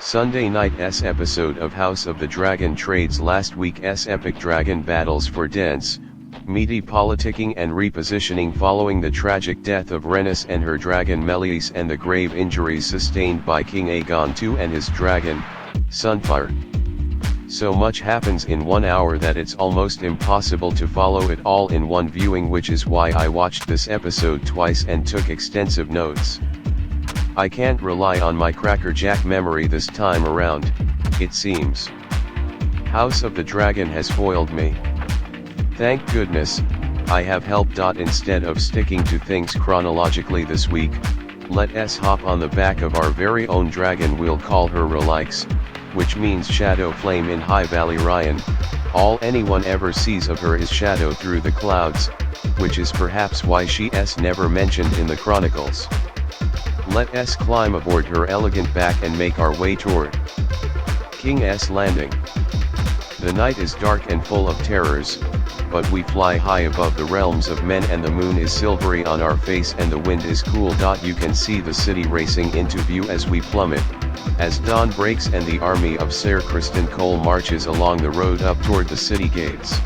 Sunday night's episode of House of the Dragon trades last week's epic dragon battles for dense, meaty politicking and repositioning following the tragic death of Rhaenys and her dragon Meleys and the grave injuries sustained by King Aegon II and his dragon, Sunfyre. So much happens in 1 hour that it's almost impossible to follow it all in one viewing, which is why I watched this episode twice and took extensive notes. I can't rely on my crackerjack memory this time around, it seems. House of the Dragon has foiled me. Thank goodness, I have help. Instead of sticking to things chronologically this week, let's hop on the back of our very own dragon. We'll call her Rhaenys, which means shadow flame in High Valley Ryan. All anyone ever sees of her is shadow through the clouds, which is perhaps why she's never mentioned in the chronicles. Let's climb aboard her elegant back and make our way toward King's Landing. The night is dark and full of terrors, but we fly high above the realms of men and the moon is silvery on our face and the wind is cool. You can see the city racing into view as we plummet, as dawn breaks and the army of Ser Criston Cole marches along the road up toward the city gates.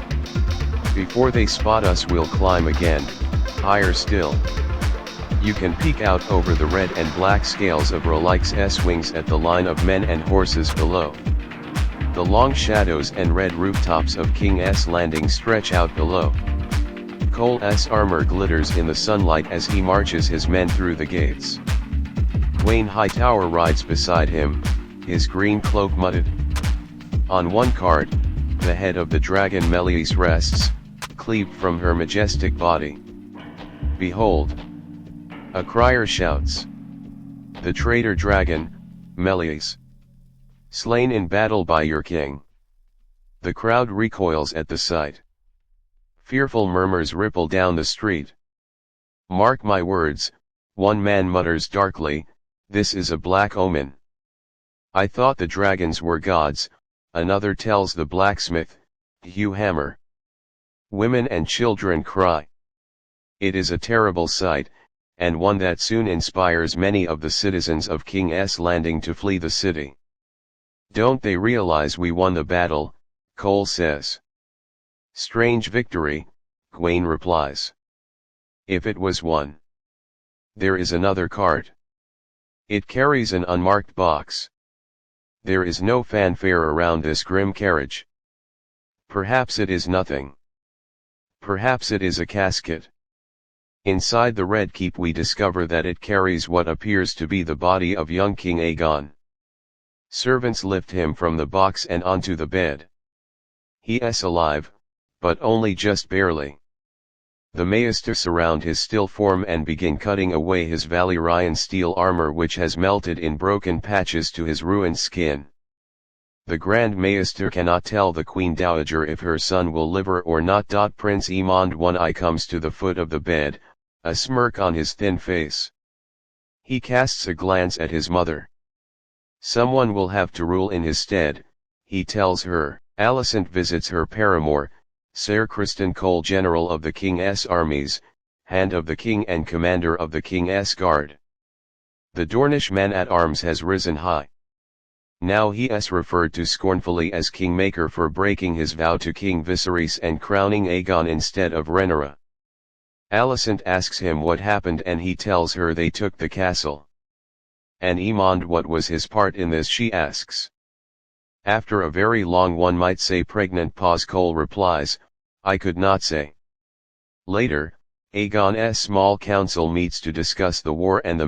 Before they spot us, we'll climb again, higher still. You can peek out over the red and black scales of Rhaenys' wings at the line of men and horses below. The long shadows and red rooftops of King's Landing stretch out below. Cole's armor glitters in the sunlight as he marches his men through the gates. Gwaine Hightower rides beside him, his green cloak mudded. On one cart, the head of the dragon Meleys rests, cleaved from her majestic body. Behold! A crier shouts. The traitor dragon, Meleys. Slain in battle by your king. The crowd recoils at the sight. Fearful murmurs ripple down the street. Mark my words, one man mutters darkly, this is a black omen. I thought the dragons were gods, another tells the blacksmith, hew hammer. Women and children cry. It is a terrible sight, and one that soon inspires many of the citizens of King's Landing to flee the city. Don't they realize we won the battle? Cole says. Strange victory, Gwaine replies. If it was won. There is another cart. It carries an unmarked box. There is no fanfare around this grim carriage. Perhaps it is nothing. Perhaps it is a casket. Inside the red keep we discover that it carries what appears to be the body of young King Aegon. Servants lift him from the box and onto the bed. He is alive, but only just barely. The Maester surround his still form and begin cutting away his Valyrian steel armor, which has melted in broken patches to his ruined skin. The Grand Maester cannot tell the Queen Dowager if her son will live or not. Prince Aemond one eye comes to the foot of the bed, a smirk on his thin face. He casts a glance at his mother. Someone will have to rule in his stead, he tells her. Alicent visits her paramour, Ser Criston Cole, general of the King's armies, hand of the king and commander of the King's guard. The Dornish man-at-arms has risen high. Now he is referred to scornfully as Kingmaker for breaking his vow to King Viserys and crowning Aegon instead of Rhaenyra. Alicent asks him what happened and he tells her they took the castle. And Aemond, what was his part in this, she asks. After a very long, one might say pregnant pause, Cole replies, I could not say. Later, Aegon's small council meets to discuss the war and the